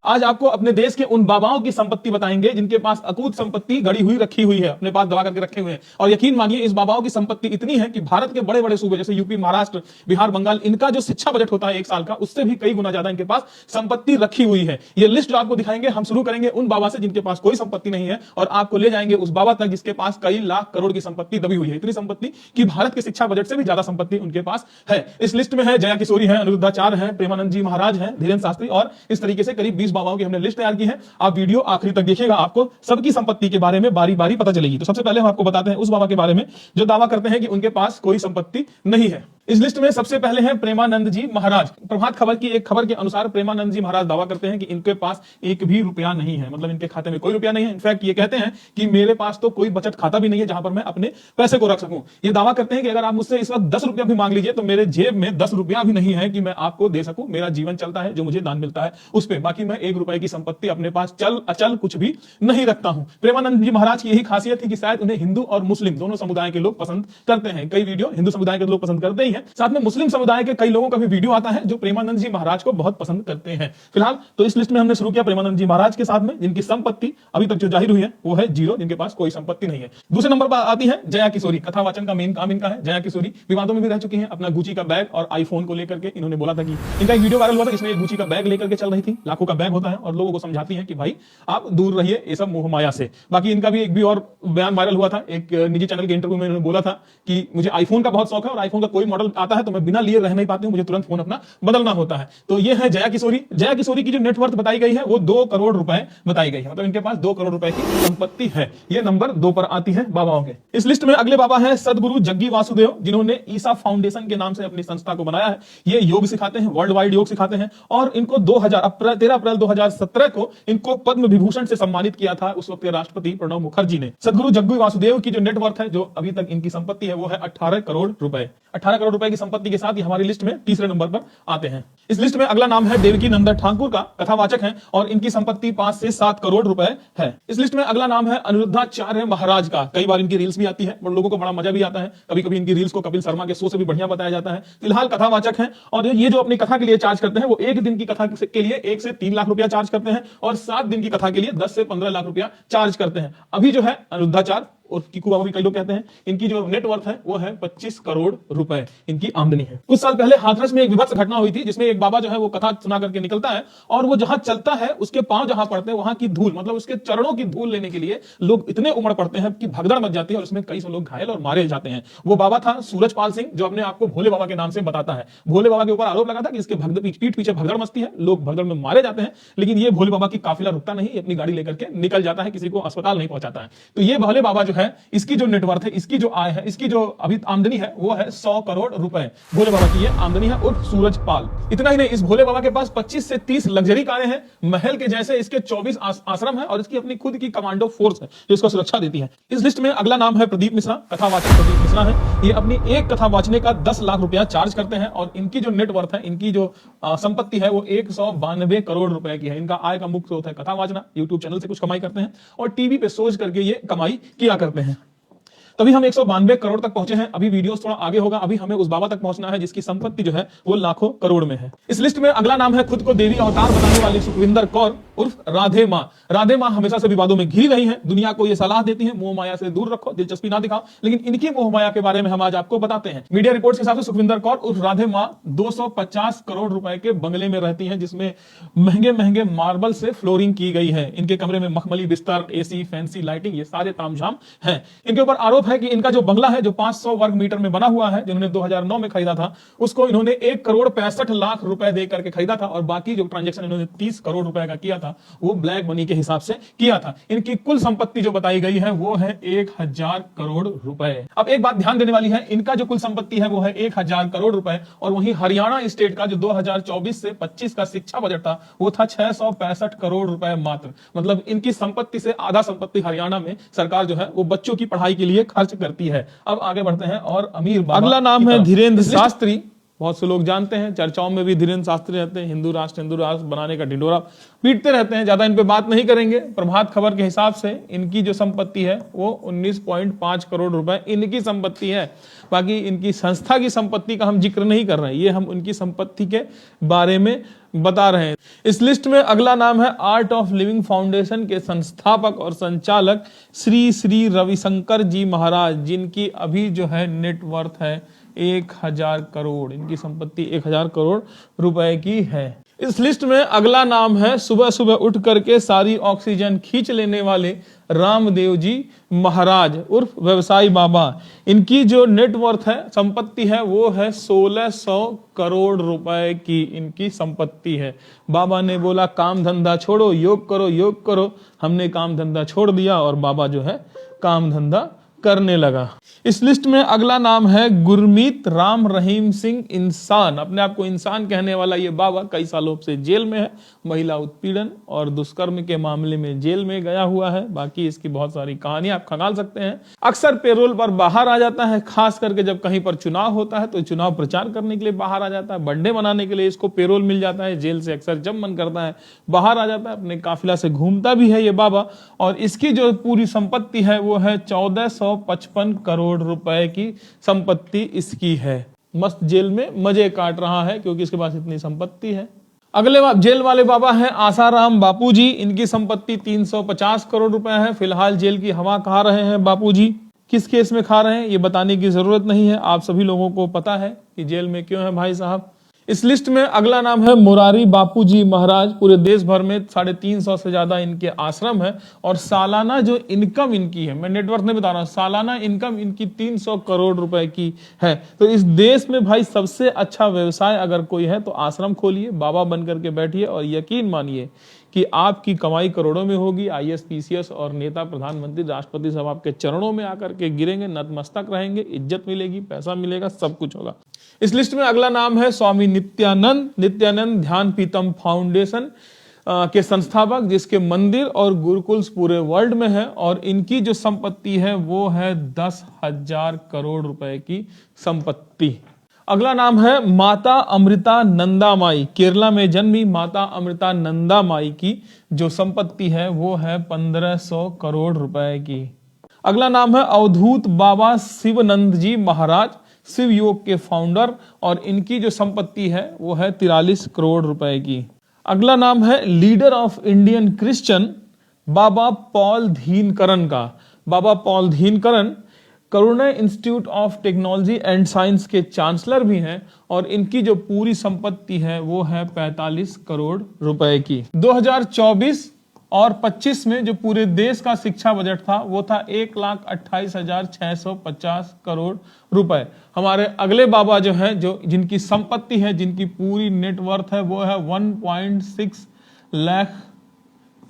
आज आपको अपने देश के उन बाबाओं की संपत्ति बताएंगे जिनके पास अकूत संपत्ति गड़ी हुई रखी हुई है, अपने पास दबा करके रखे हुए हैं। और यकीन मानिए इस बाबाओं की संपत्ति इतनी है कि भारत के बड़े बड़े सूबे जैसे यूपी, महाराष्ट्र, बिहार, बंगाल, इनका जो शिक्षा बजट होता है एक साल का, उससे भी कई गुना ज्यादा इनके पास संपत्ति रखी हुई है। ये लिस्ट जो आपको दिखाएंगे, हम शुरू करेंगे उन बाबा से जिनके पास कोई संपत्ति नहीं है और आपको ले जाएंगे उस बाबा तक जिसके पास कई लाख करोड़ की संपत्ति दबी हुई है। इतनी संपत्ति कि भारत के शिक्षा बजट से भी ज्यादा संपत्ति उनके पास है। इस लिस्ट में है जया किशोरी है, अनिरुद्धाचार्य है, प्रेमानंद जी महाराज है, धीरेन्द्र शास्त्री, और इस तरीके से करीब 20 बाबाओं की हमने लिस्ट तैयार की है। आप वीडियो आखिरी तक देखिएगा, आपको सबकी संपत्ति के बारे में बारी बारी पता चलेगी। तो सबसे पहले हम आपको बताते हैं उस बाबा के बारे में जो दावा करते हैं कि उनके पास कोई संपत्ति नहीं है। इस लिस्ट में सबसे पहले हैं प्रेमानंद जी महाराज। प्रभात खबर की एक खबर के अनुसार प्रेमानंद जी महाराज दावा करते हैं कि इनके पास एक भी रुपया नहीं है, मतलब इनके खाते में कोई रुपया नहीं है। इनफैक्ट ये कहते हैं कि मेरे पास तो कोई बचत खाता भी नहीं है जहां पर मैं अपने पैसे को रख सकूं। ये दावा करते हैं कि अगर आप मुझसे इस वक्त 10 रुपया भी मांग लीजिए तो मेरे जेब में 10 रुपया भी नहीं है कि मैं आपको दे सकूं। मेरा जीवन चलता है, जो मुझे दान मिलता है उस पर, बाकी मैं 1 रुपए की संपत्ति अपने पास चल अचल कुछ भी नहीं रखता हूं। प्रेमानंद जी महाराज की यही खासियत थी कि शायद उन्हें हिंदू और मुस्लिम दोनों समुदाय के लोग पसंद करते हैं। कई वीडियो हिंदू समुदाय के लोग पसंद करते ही हैं, साथ में मुस्लिम समुदाय के कई लोगों का भी वीडियो आता है जो प्रेमानंद जी महाराज को बहुत पसंद करते हैं। फिलहाल तो इस लिस्ट में हमने शुरू किया प्रेमानंद जी महाराज के साथ में, जिनकी संपत्ति अभी तक जो जाहिर हुई है वो है 0, जिनके पास कोई संपत्ति नहीं है। दूसरे नंबर पर आती है जया किशोरी। कथावाचन का मेन काम इनका है। जया किशोरी विवादों में भी रह चुकी हैं। अपना गुची का बैग और आईफोन को लेकर के इन्होंने बोला था कि इनका एक वीडियो वायरल हुआ था जिसमें गुची का बैग लेकर के चल रही थी, लाखों का बैग होता है, और लोगों को समझाती है कि भाई आप दूर रहिए ये सब मोह माया से। बाकी इनका भी एक भी और बयान वायरल हुआ था, एक निजी चैनल के इंटरव्यू में इन्होंने बोला था कि मुझे आईफोन का बहुत शौक है और आईफोन का कोई मॉडल आता है तो मैं बिना लिए रह नहीं पाती हूं, मुझे तुरंत फोन अपना बदलना होता है। तो ये है जया किशोरी। जया किशोरी की जो नेटवर्थ बताई गई है वो 2 करोड़ रुपए बताई गई है, मतलब इनके पास 2 करोड़ रुपए की संपत्ति है। ये नंबर 2 पर आती है बाबाओं के। इस लिस्ट में अगले बाबा है सदगुरु जग्गी वासुदेव, जिन्होंने ईसा फाउंडेशन के नाम से अपनी संस्था को बनाया है। ये योग सिखाते हैं, वर्ल्ड वाइड योग सिखाते हैं, और इनको 13 अप्रैल 2017 को इनको पद्म विभूषण से सम्मानित किया था उस वक्त के राष्ट्रपति प्रणब मुखर्जी ने। सदगुरु जग्गी वासुदेव की जो नेटवर्थ है, जो अभी तक इनकी संपत्ति है, वो है 18 करोड़ रुपए। 18 करोड़ रुपए की संपत्ति के साथ ये हमारी लिस्ट में तीसरे नंबर पर आते हैं। इस लिस्ट में अगला नाम है देवकी नंदन ठाकुर का। कथावाचक हैं और इनकी संपत्ति 5 से 7 करोड़ रुपए है। इस लिस्ट में अगला नाम है अनिरुद्धाचार्य महाराज का। कई बार इनकी रील्स भी आती है और लोगों को बड़ा मजा भी आता है। कभी कभी इनकी रील्स को कपिल शर्मा के शो से भी बढ़िया बताया जाता है। फिलहाल कथावाचक हैं और ये जो अपनी कथा के लिए चार्ज करते हैं वो एक दिन की कथा के लिए 1 से 3 लाख रुपया चार्ज करते हैं और 7 दिन की कथा के लिए 10 से 15 लाख रुपया चार्ज करते हैं। अभी जो है अनिरुद्धाचार्य और कीकू बाबा भी कई लोग कहते हैं, इनकी जो नेटवर्थ है वो है 25 करोड़ रुपए इनकी आमदनी है। कुछ साल पहले हाथरस में एक विभत्स घटना हुई थी जिसमें एक बाबा जो है वो कथा सुना करके निकलता है और वो जहां चलता है उसके पांव जहां पड़ते हैं वहां की धूल, मतलब उसके चरणों की धूल लेने के लिए लोग इतने उमड़ पड़ते हैं कि भगदड़ मच जाती है और उसमें कई सौ लोग घायल और मारे जाते हैं। वो बाबा था सूरजपाल सिंह, जो अपने आपको भोले बाबा के नाम से बताता है। भोले बाबा के ऊपर आरोप लगा था कि इसके पीठ पीछे भगदड़ मचती है, लोग भगदड़ में मारे जाते हैं, लेकिन ये भोले बाबा की काफिला रुकता नहीं, अपनी गाड़ी लेकर के निकल जाता है, किसी को अस्पताल नहीं पहुंचाता है। तो ये भोले बाबा जो है, इसकी जो नेटवर्थ है, इसकी जो आय है, इसकी जो अभी आमदनी है वो है 100 करोड़ रुपए। भोले बाबा की ये आमदनी है उर्फ सूरजपाल। इतना ही नहीं, इस भोले बाबा के पास 25 से 30 लग्जरी कारें हैं, महल के जैसे इसके 24 आश्रम है और इसकी अपनी खुद की कमांडो फोर्स है जो इसको सुरक्षा देती है। इस लिस्ट में अगला नाम है प्रदीप मिश्रा। कथावाचक प्रदीप मिश्रा है। ये अपनी एक कथा वाचने का 10 लाख रुपया चार्ज करते हैं और इनकी जो नेटवर्थ है, इनकी जो संपत्ति है वो 192 करोड़ रुपए की है। इनका आय का मुख्य स्रोत है कथा वाचना, यूट्यूब चैनल से कुछ कमाई करते हैं और टीवी पे सोच करके ये कमाई किया करते हैं। तभी हम 192 करोड़ तक पहुंचे हैं। अभी वीडियो थोड़ा आगे होगा, अभी हमें उस बाबा तक पहुंचना है जिसकी संपत्ति जो है वो लाखों करोड़ में है। इस लिस्ट में अगला नाम है खुद को देवी अवतार बताने वाली सुखविंदर कौर उर्फ राधे मां। राधे मां हमेशा से विवादों में घिरी रही हैं, दुनिया को ये सलाह देती हैं मोह माया से दूर रखो, दिलचस्पी ना दिखाओ, लेकिन इनकी मोह माया के बारे में हम आज आपको बताते हैं। मीडिया रिपोर्ट्स के हिसाब से सुखविंदर कौर उर्फ राधे मां 250 करोड़ रुपए के बंगले में रहती हैं जिसमें महंगे महंगे मार्बल से फ्लोरिंग की गई है। इनके कमरे में मखमली बिस्तर, एसी, फैंसी लाइटिंग, ये सारे तामझाम हैं। इनके ऊपर आरोप है कि इनका जो बंगला है जो 500 वर्ग मीटर में बना हुआ है, जिन्होंने 2009 में खरीदा था, उसको इन्होंने 1 करोड़ 65 लाख रुपए दे करके खरीदा था और बाकी जो ट्रांजैक्शन इन्होंने 30 करोड़ रुपए का किया था वो ब्लैक मनी के हिसाब से किया था। इनकी कुल संपत्ति जो बताई गई है वो है 1000 करोड़ रुपए। अब एक बात ध्यान देने वाली है, इनका जो कुल संपत्ति है वो है 1000 करोड़ रुपए और वहीं हरियाणा स्टेट का जो 2024 से 25 का शिक्षा बजट था वो था 665 करोड़ रुपए मात्र। मतलब इनकी संपत्ति से आधा संपत्ति हरियाणा में सरकार जो है वो बच्चों की पढ़ाई के लिए खर्च करती है। अब आगे बढ़ते हैं और अमीर बाबा। अगला नाम है धीरेन्द्र शास्त्री। बहुत से लोग जानते हैं, चर्चाओं में भी धीरेन्द्र शास्त्री रहते हैं, हिंदू राष्ट्र बनाने का ढिंडोरा पीटते रहते हैं। ज्यादा इन पे बात नहीं करेंगे। प्रभात खबर के हिसाब से इनकी जो संपत्ति है वो 19.5 करोड़ रुपए इनकी संपत्ति है। बाकी इनकी संस्था की संपत्ति का हम जिक्र नहीं कर रहे हैं, ये हम उनकी संपत्ति के बारे में बता रहे हैं। इस लिस्ट में अगला नाम है आर्ट ऑफ लिविंग फाउंडेशन के संस्थापक और संचालक श्री श्री रविशंकर जी महाराज, जिनकी अभी जो है नेटवर्थ है 1000 करोड़। इनकी संपत्ति 1000 करोड़ रुपए की है। इस लिस्ट में अगला नाम है सुबह सुबह उठ करके सारी ऑक्सीजन खींच लेने वाले रामदेव जी महाराज उर्फ व्यवसायी बाबा। इनकी जो नेटवर्थ है, संपत्ति है, वो है 1600 करोड़ रुपए की इनकी संपत्ति है। बाबा ने बोला काम धंधा छोड़ो, योग करो, योग करो। हमने काम धंधा छोड़ दिया और बाबा जो है काम धंधा करने लगा। इस लिस्ट में अगला नाम है गुरमीत राम रहीम सिंह इंसान। अपने आप को इंसान कहने वाला ये बाबा कई सालों से जेल में है। महिला उत्पीड़न और दुष्कर्म के मामले में जेल में गया हुआ है। बाकी इसकी बहुत सारी कहानियां आप खंगाल सकते हैं। अक्सर पेरोल पर बाहर आ जाता है, खास करके जब कहीं पर चुनाव होता है तो चुनाव प्रचार करने के लिए बाहर आ जाता है। बर्थडे मनाने के लिए इसको पेरोल मिल जाता है। जेल से अक्सर जब मन करता है बाहर आ जाता है। अपने काफिला से घूमता भी है ये बाबा। और इसकी जो पूरी संपत्ति है वो है 1455 करोड़ रुपए की संपत्ति इसकी है। मस्त जेल में मजे काट रहा है क्योंकि इसके पास इतनी संपत्ति है। अगले जेल वाले बाबा हैं आसाराम बापूजी। इनकी संपत्ति 350 करोड़ रुपए है। फिलहाल जेल की हवा खा रहे हैं बापूजी। किस केस में खा रहे हैं ये बताने की जरूरत नहीं है, आप सभी लोगों को पता है कि जेल में क्यों है भाई साहब। इस लिस्ट में अगला नाम है मुरारी बापूजी महाराज। पूरे देश भर में 350 से ज्यादा इनके आश्रम है और सालाना जो इनकम इनकी है, मैं नेटवर्क नहीं बता रहा हूं, सालाना इनकम इनकी 300 करोड़ रुपए की है। तो इस देश में भाई सबसे अच्छा व्यवसाय अगर कोई है तो आश्रम खोलिए, बाबा बन करके बैठिए और यकीन मानिए कि आपकी कमाई करोड़ों में होगी। आईएएस, पीसीएस और नेता, प्रधानमंत्री, राष्ट्रपति सब आपके चरणों में आकर के गिरेंगे, नतमस्तक रहेंगे, इज्जत मिलेगी, पैसा मिलेगा, सब कुछ होगा। इस लिस्ट में अगला नाम है स्वामी नित्यानंद ध्यान पीतम फाउंडेशन के संस्थापक, जिसके मंदिर और गुरुकुल्स पूरे वर्ल्ड में है और इनकी जो संपत्ति है वो है 10,000 करोड़ रुपए की संपत्ति। अगला नाम है माता अमृता नंदा माई। केरला में जन्मी माता अमृता नंदा माई की जो संपत्ति है वो है 1500 करोड़ रुपए की। अगला नाम है अवधूत बाबा शिवनंद जी महाराज, शिव योग के फाउंडर, और इनकी जो संपत्ति है वो है 43 करोड़ रुपए की। अगला नाम है leader of Indian Christian Baba Paul Dhinakaran का। Baba Paul Dhinakaran Karunya institute of technology and science के चांसलर भी हैं और इनकी जो पूरी संपत्ति है वो है 45 करोड़ रुपए की। 2024 और 25 में जो पूरे देश का शिक्षा बजट था वो था 1,28,650 करोड़ रुपए। हमारे अगले बाबा जो है, जो जिनकी संपत्ति है, जिनकी पूरी नेटवर्थ है वो है 1.6 लाख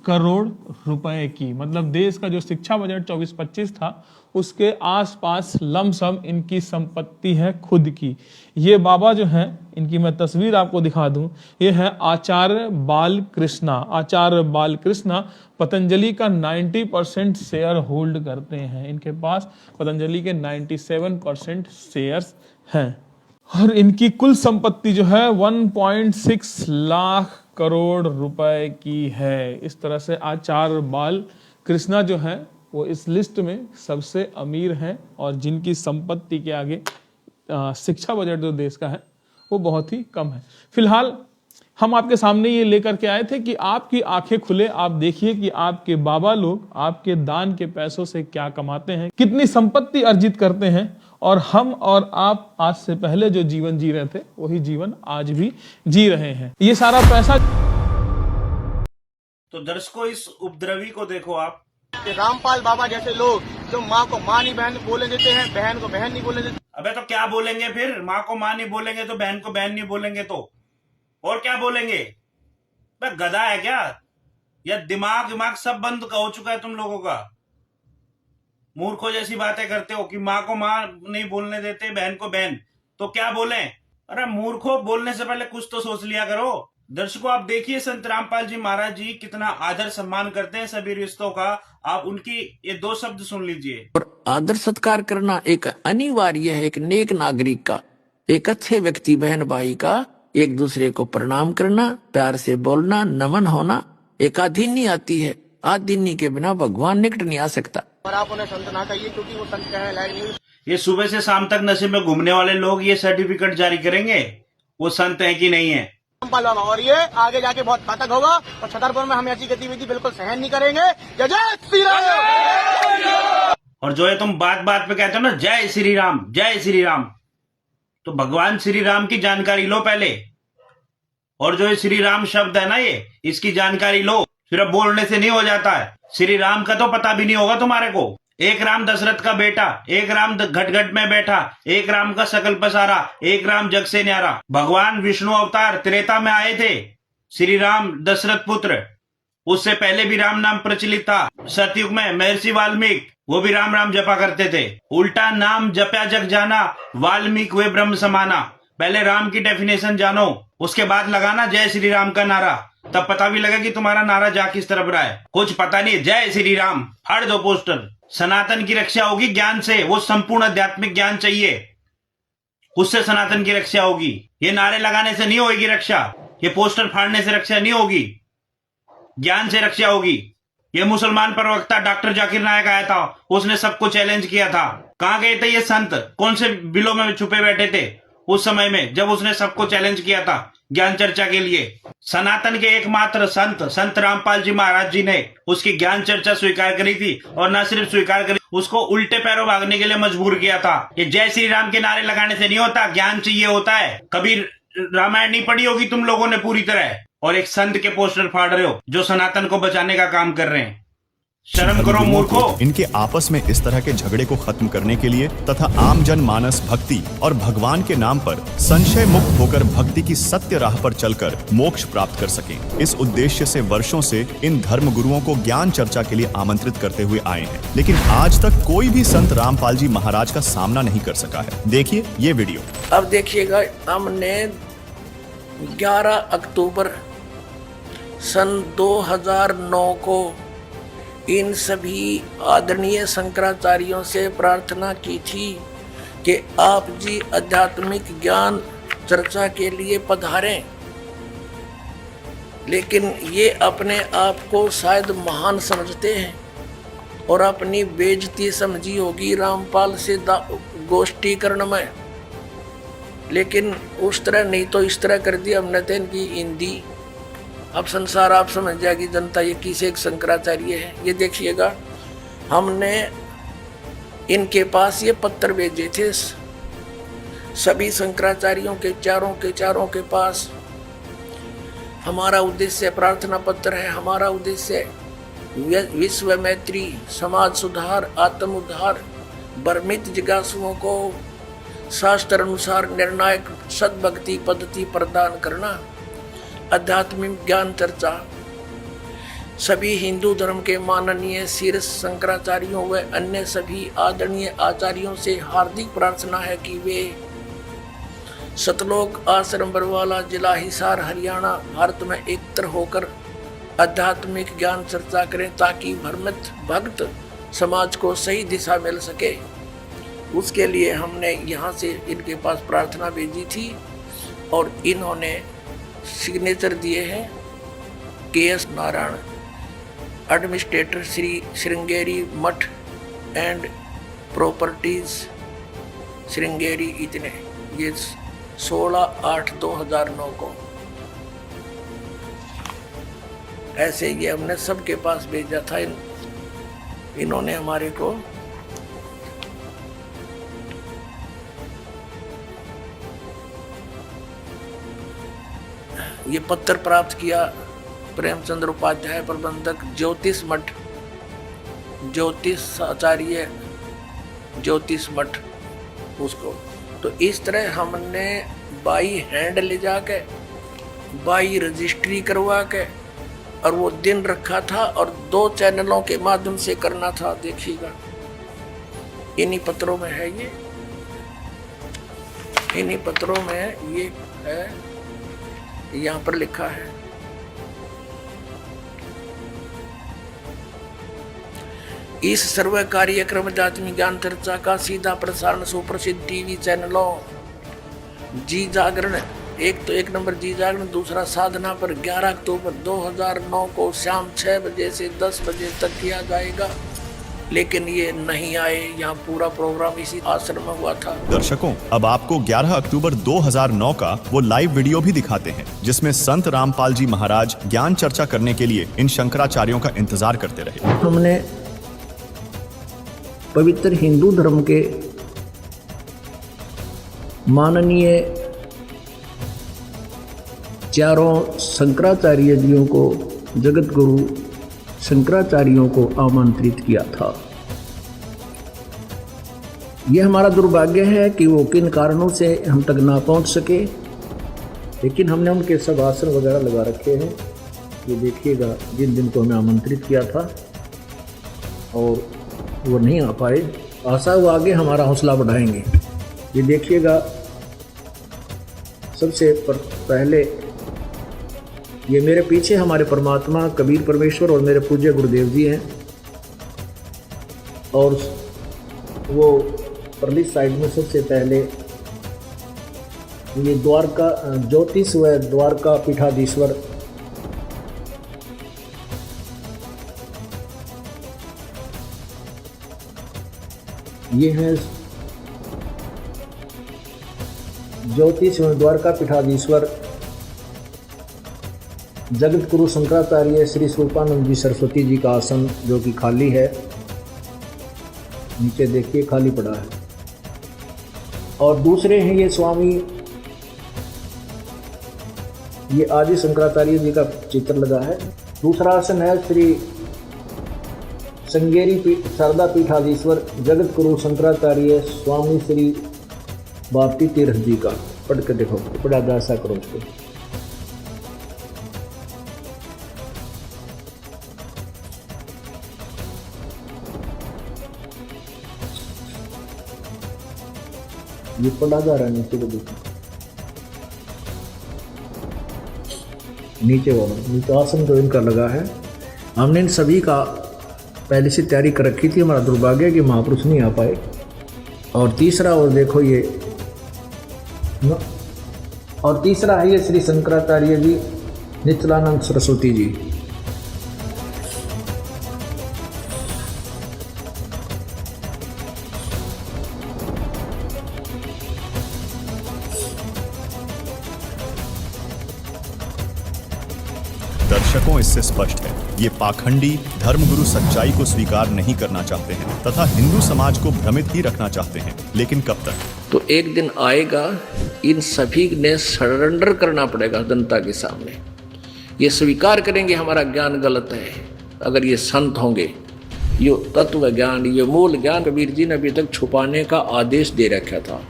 करोड़ रुपए की। मतलब देश का जो शिक्षा बजट 24-25 था उसके आसपास लमसम इनकी संपत्ति है खुद की। ये बाबा जो है, इनकी मैं तस्वीर आपको दिखा दूं, ये है आचार्य बालकृष्णा। आचार्य बालकृष्णा पतंजलि का 90% शेयर होल्ड करते हैं। इनके पास पतंजलि के 97% शेयर्स हैं और इनकी कुल संपत्ति जो है 1.6 लाख करोड़ रुपए की है। इस तरह से आचार्य बालकृष्णा जो है वो इस लिस्ट में सबसे अमीर हैं और जिनकी संपत्ति के आगे शिक्षा बजट जो देश का है वो बहुत ही कम है। फिलहाल हम आपके सामने ये लेकर के आए थे कि आपकी आंखें खुले, आप देखिए कि आपके बाबा लोग आपके दान के पैसों से क्या कमाते हैं, कितनी संपत्ति अर्जित करते हैं, और हम और आप आज से पहले जो जीवन जी रहे थे वही जीवन आज भी जी रहे हैं। ये सारा पैसा। तो दर्शकों, इस उपद्रवी को देखो आप। रामपाल बाबा जैसे लोग जो माँ को माँ नहीं बहन बोलने देते हैं, बहन को बहन नहीं बोलने देते। अबे तो क्या बोलेंगे फिर? माँ को माँ नहीं बोलेंगे तो बहन को बहन नहीं बोलेंगे तो और क्या बोलेंगे? गधा है क्या? या दिमाग सब बंद हो चुका है तुम लोगों का? मूर्खों जैसी बातें करते हो कि माँ को माँ नहीं बोलने देते, बहन को बहन, तो क्या बोले? अरे मूर्खों, बोलने से पहले कुछ तो सोच लिया करो। दर्शकों, आप देखिए संत रामपाल जी महाराज जी कितना आदर सम्मान करते हैं सभी रिश्तों का। आप उनकी ये 2 शब्द सुन लीजिए। और आदर सत्कार करना एक अनिवार्य है एक नेक नागरिक का। एक अच्छे व्यक्ति बहन भाई का एक दूसरे को प्रणाम करना, प्यार से बोलना, नमन होना। एक आधीनी आती है, आधीनी के बिना भगवान निकट नहीं आ सकता। और आप उन्हें संत ना कहिए, क्योंकि वो संत कहने लायक नहीं। ये सुबह से शाम तक नशे में घूमने वाले लोग ये सर्टिफिकेट जारी करेंगे वो संत है कि नहीं है। रामपाल बाबा, और ये आगे जाके बहुत घातक होगा और छतरपुर में हम ऐसी गतिविधि बिल्कुल सहन नहीं करेंगे। जय जय श्री राम। और जो है तुम बात बात पे कहते हो ना जय श्री राम जय श्री राम, तो भगवान श्री राम की जानकारी लो पहले। और जो ये श्री राम शब्द है ना, ये इसकी जानकारी लो। सिर्फ बोलने से नहीं हो जाता है। श्री राम का तो पता भी नहीं होगा तुम्हारे को। एक राम दशरथ का बेटा, एक राम घट घट में बैठा, एक राम का सकल पसारा, एक राम जग से न्यारा। भगवान विष्णु अवतार त्रेता में आए थे, श्री राम दशरथ पुत्र। उससे पहले भी राम नाम प्रचलित था। सतयुग में महर्षि वाल्मीकि वो भी राम राम जपा करते थे। उल्टा नाम जपया जग जाना, वाल्मीकि वे ब्रह्म समाना। पहले राम की डेफिनेशन जानो, उसके बाद लगाना जय श्री राम का नारा, तब पता भी लगा कि तुम्हारा नारा जा किस तरफ रहा है। कुछ पता नहीं, जय श्री राम फाड़ दो पोस्टर। सनातन की रक्षा होगी ज्ञान से, वो संपूर्ण आध्यात्मिक ज्ञान चाहिए, उससे सनातन की रक्षा होगी। ये नारे लगाने से नहीं होगी रक्षा, ये पोस्टर फाड़ने से रक्षा नहीं होगी, ज्ञान से रक्षा होगी। ये मुसलमान प्रवक्ता डॉक्टर जाकिर नायक आया था, उसने सबको चैलेंज किया था। कहां गए थे ये संत? कौन से बिलों में छुपे बैठे थे उस समय में जब उसने सबको चैलेंज किया था ज्ञान चर्चा के लिए? सनातन के एकमात्र संत रामपाल जी महाराज जी ने उसकी ज्ञान चर्चा स्वीकार करी थी, और न सिर्फ स्वीकार करी, उसको उल्टे पैरों भागने के लिए मजबूर किया था। ये जय श्री राम के नारे लगाने से नहीं होता, ज्ञान चाहिए होता है। कभी रामायण नहीं पढ़ी होगी तुम लोगों ने पूरी तरह, और एक संत के पोस्टर फाड़ रहे हो जो सनातन को बचाने का काम कर रहे हैं। शर्म करो मूर्खो। इनके आपस में इस तरह के झगड़े को खत्म करने के लिए तथा आम जन मानस भक्ति और भगवान के नाम पर संशय मुक्त होकर भक्ति की सत्य राह पर चलकर मोक्ष प्राप्त कर सकें, इस उद्देश्य से वर्षों से इन धर्म गुरुओं को ज्ञान चर्चा के लिए आमंत्रित करते हुए आए हैं। लेकिन आज तक कोई भी संत रामपाल जी महाराज का सामना नहीं कर सका है। देखिए ये वीडियो। अब देखिएगा, हमने 11 अक्टूबर सन 2009 को इन सभी आदरणीय शंकराचार्यों से प्रार्थना की थी कि आप जी आध्यात्मिक ज्ञान चर्चा के लिए पधारें, लेकिन ये अपने आप को शायद महान समझते हैं और अपनी बेइज्जती समझी होगी रामपाल से गोष्ठीकरण में, लेकिन उस तरह नहीं तो इस तरह कर दिया हमने तो इनकी हिंदी। अब संसार आप समझ जाएगी जनता ये किसे एक शंकराचार्य है। ये देखिएगा, हमने इनके पास ये पत्र भेजे थे सभी शंकराचार्यों के चारों के पास। हमारा उद्देश्य प्रार्थना पत्र है, हमारा उद्देश्य विश्व मैत्री, समाज सुधार, आत्म उद्धार, भ्रमित जिज्ञासुओं को शास्त्र अनुसार निर्णायक सद्भक्ति पद्धति प्रदान करना, आध्यात्मिक ज्ञान चर्चा। सभी हिंदू धर्म के माननीय शीर्ष शंकराचार्यों व अन्य सभी आदरणीय आचार्यों से हार्दिक प्रार्थना है कि वे सतलोक आश्रम बरवाला, जिला हिसार, हरियाणा, भारत में एकत्र होकर आध्यात्मिक ज्ञान चर्चा करें ताकि भ्रमित भक्त समाज को सही दिशा मिल सके। उसके लिए हमने यहाँ से इनके पास प्रार्थना भेजी थी और इन्होंने सिग्नेचर दिए हैं KS नारायण, एडमिनिस्ट्रेटर श्री श्रृंगेरी मठ एंड प्रॉपर्टीज श्रृंगेरी। इतने ये 16/8/2009 को ऐसे ये हमने सबके पास भेजा था। इन्होंने हमारे को ये पत्र प्राप्त किया प्रेमचंद्र उपाध्याय, प्रबंधक ज्योतिष मठ, ज्योतिष आचार्य ज्योतिष मठ उसको। तो इस तरह हमने बाई हैंड ले जाके बाई रजिस्ट्री करवा के और वो दिन रखा था और 2 चैनलों के माध्यम से करना था। देखिएगा इन्हीं पत्रों में है, ये इन्हीं पत्रों में ये है, यहाँ पर लिखा है इस सर्व कार्यक्रम आध्यात्मिक ज्ञान चर्चा का सीधा प्रसारण सुप्रसिद्ध टीवी चैनलों जी जागरण, एक तो 1 नंबर जी जागरण, दूसरा साधना पर 11 अक्टूबर 2009 को शाम 6 बजे से 10 बजे तक किया जाएगा। लेकिन ये नहीं आए, यहाँ पूरा प्रोग्राम इसी आश्रम में हुआ था। दर्शकों, अब आपको 11 अक्टूबर 2009 का वो लाइव वीडियो भी दिखाते हैं जिसमें संत रामपाल जी महाराज ज्ञान चर्चा करने के लिए इन शंकराचार्यों का इंतजार करते रहे। हमने पवित्र हिंदू धर्म के माननीय चारों शंकराचार्य जियों को, जगत गुरु शंकराचार्यों को आमंत्रित किया था। यह हमारा दुर्भाग्य है कि वो किन कारणों से हम तक ना पहुंच सके, लेकिन हमने उनके सब आसन वगैरह लगा रखे हैं। ये देखिएगा, जिन दिन को हमें आमंत्रित किया था और वो नहीं आ पाए, आशा वो आगे हमारा हौसला बढ़ाएंगे। ये देखिएगा, सबसे पहले ये मेरे पीछे हमारे परमात्मा कबीर परमेश्वर और मेरे पूज्य गुरुदेव जी हैं, और वो परली साइड में सबसे पहले ये द्वारका ज्योतिष व द्वारका पीठाधीश्वर ये हैं ज्योतिष व द्वारका पीठाधीश्वर जगत गुरु शंकराचार्य श्री स्वरूपानंद जी सरस्वती जी का आसन, जो कि खाली है। नीचे देखिए, खाली पड़ा है। और दूसरे हैं ये स्वामी, ये आदि शंकराचार्य जी का चित्र लगा है। दूसरा आसन है श्री श्रृंगेरी शारदा पीठाधीश्वर जगत गुरु शंकराचार्य स्वामी श्री भारती तीर्थ जी का। पढ़ के देखो, पढ़ा जा ऐसा करो उसको। ये पढ़ा जा रहा है, नीचे को देखो, नीचे वाला नीचे आसन जो इनका लगा है। हमने इन सभी का पहले से तैयारी कर रखी थी। हमारा दुर्भाग्य है कि महापुरुष नहीं आ पाए। और तीसरा, और देखो ये, और तीसरा है ये श्री शंकराचार्य जी नित्यानंद सरस्वती जी। दर्शकों, इससे स्पष्ट है ये पाखंडी धर्मगुरु सच्चाई को स्वीकार नहीं करना चाहते हैं तथा हिंदू समाज को भ्रमित ही रखना चाहते हैं। लेकिन कब तक? तो एक दिन आएगा, इन सभी ने सरेंडर करना पड़ेगा जनता के सामने। ये स्वीकार करेंगे हमारा ज्ञान गलत है। अगर ये संत होंगे, ये तत्व ज्ञान, ये मूल ज्ञान कबीर जी ने अभी तक छुपाने का आदेश दे रखा था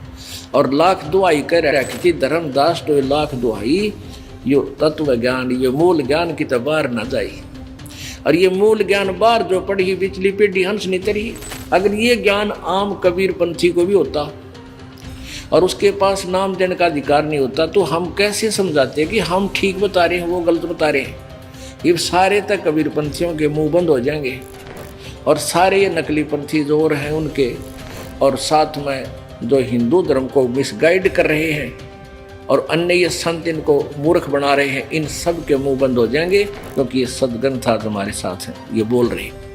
और लाख दुआई कर रखी थी। धर्मदास तो लाख दुआई, ये तत्व ज्ञान, ये मूल ज्ञान की तो बाहर न जाई। और ये मूल ज्ञान बाहर जो पढ़ी पिछली पीढ़ी हंस नहीं तरी। अगर ये ज्ञान आम कबीर पंथी को भी होता और उसके पास नाम देने का अधिकार नहीं होता, तो हम कैसे समझाते कि हम ठीक बता रहे हैं, वो गलत बता रहे हैं। ये सारे तक कबीर पंथियों के मुंह बंद हो जाएंगे और सारे ये नकली पंथी जो और हैं उनके, और साथ में जो हिंदू धर्म को मिसगाइड कर रहे हैं और अन्य ये संत इनको मूर्ख बना रहे हैं, इन सब के मुंह बंद हो जाएंगे, क्योंकि ये सदग्रंथ आज हमारे साथ हैं, ये बोल रहे हैं।